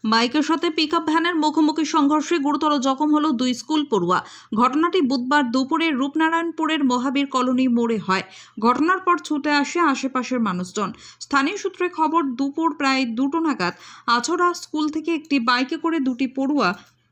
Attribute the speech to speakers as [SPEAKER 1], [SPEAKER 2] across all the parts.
[SPEAKER 1] বাইকের সাথে পিকআপ ভ্যানের মুখোমুখি সংঘর্ষে গুরুতর জখম হলো দুই স্কুল পড়ুয়া। ঘটনাটি বুধবার দুপুরে রূপনারায়ণপুরের মহাবীর কলোনি মোড়ে হয়। ঘটনার পর ছুটে আসে আশেপাশের মানুষজন। স্থানীয় সূত্রে খবর, দুপুর প্রায় 2টো নাগাদ আছড়া স্কুল থেকে একটি বাইকে করে দুটি পড়ুয়া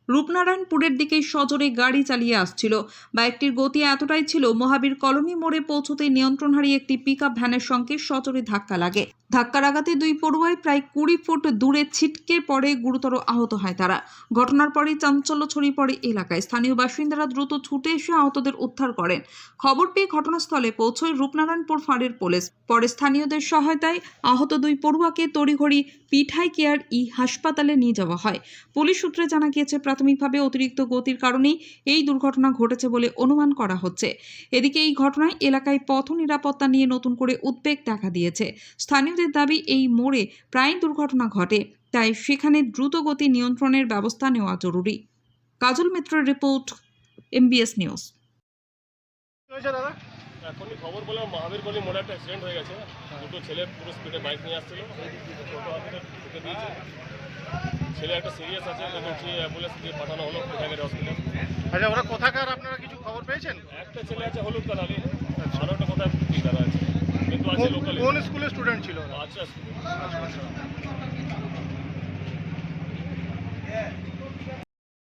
[SPEAKER 1] রূপনারায়ণপুরের দিকে সজোরে গাড়ি চালিয়ে আসছিল। বাইকটির গতি এতটাই ছিল, মহাবীর কলোনি মোড়ে পৌঁছতেই নিয়ন্ত্রণ হারিয়ে একটি পিকআপ ভ্যানের সঙ্গে সজোরে ধাক্কা লাগে। ধাক্কার আঘাতে দুই পড়ুয়াই প্রায় 20 ফুট দূরে ছিটকে পড়ে গুরুতর আহত হয় তারা। ঘটনার পরই চাঞ্চল্য ছড়িয়ে পড়ে এলাকায়। স্থানীয় বাসিন্দারা দ্রুত ছুটে এসে আহতদের উদ্ধার করেন। খবর পেয়ে ঘটনাস্থলে পৌঁছয় রূপনারায়ণপুর ফাঁড়ির পুলিশ। পরে স্থানীয়দের সহায়তায় আহত দুই পড়ুয়াকে তড়িঘড়ি পিঠাই কেয়ার হাসপাতালে নিয়ে যাওয়া হয়। পুলিশ সূত্রে জানা গিয়েছে, প্রাথমিকভাবে অতিরিক্ত গতির কারণেই এই দুর্ঘটনা ঘটেছে বলে অনুমান করা হচ্ছে। এদিকে এই ঘটনায় এলাকায় পথ নিরাপত্তা নিয়ে নতুন করে উদ্বেগ দেখা দিয়েছে। স্থানীয়দের দাবি, এই মোড়ে প্রায় দুর্ঘটনা ঘটে, তাই সেখানে দ্রুত গতি নিয়ন্ত্রণের ব্যবস্থা নেওয়া জরুরি। কাজল মিত্রের রিপোর্ট, MBS নিউজ।
[SPEAKER 2] এখনই খবর পেলাম মহাবীর কলোনি মোড়ে একটা অ্যাক্সিডেন্ট হয়ে গেছে। দুটো ছেলে পুরো স্পিডে বাইক নিয়ে আসছিল, টোটো হাতে ঢুকে দিয়েছে। ছেলে একটা সিরিয়াস আছে, তাকে উঠিয়ে অ্যাম্বুলেন্স দিয়ে পাঠানো হলো পিঠাগের হসপিটাল।
[SPEAKER 3] আচ্ছা, ওরা কোথাকার আপনারা কিছু খবর পেয়েছেন?
[SPEAKER 2] একটা ছেলে আছে হলুদ কালারে, আরও একটা কোথায় ঠিকানা আছে, কিন্তু আছে লোকাল।
[SPEAKER 3] কোন স্কুলের স্টুডেন্ট ছিল?
[SPEAKER 2] আচ্ছা।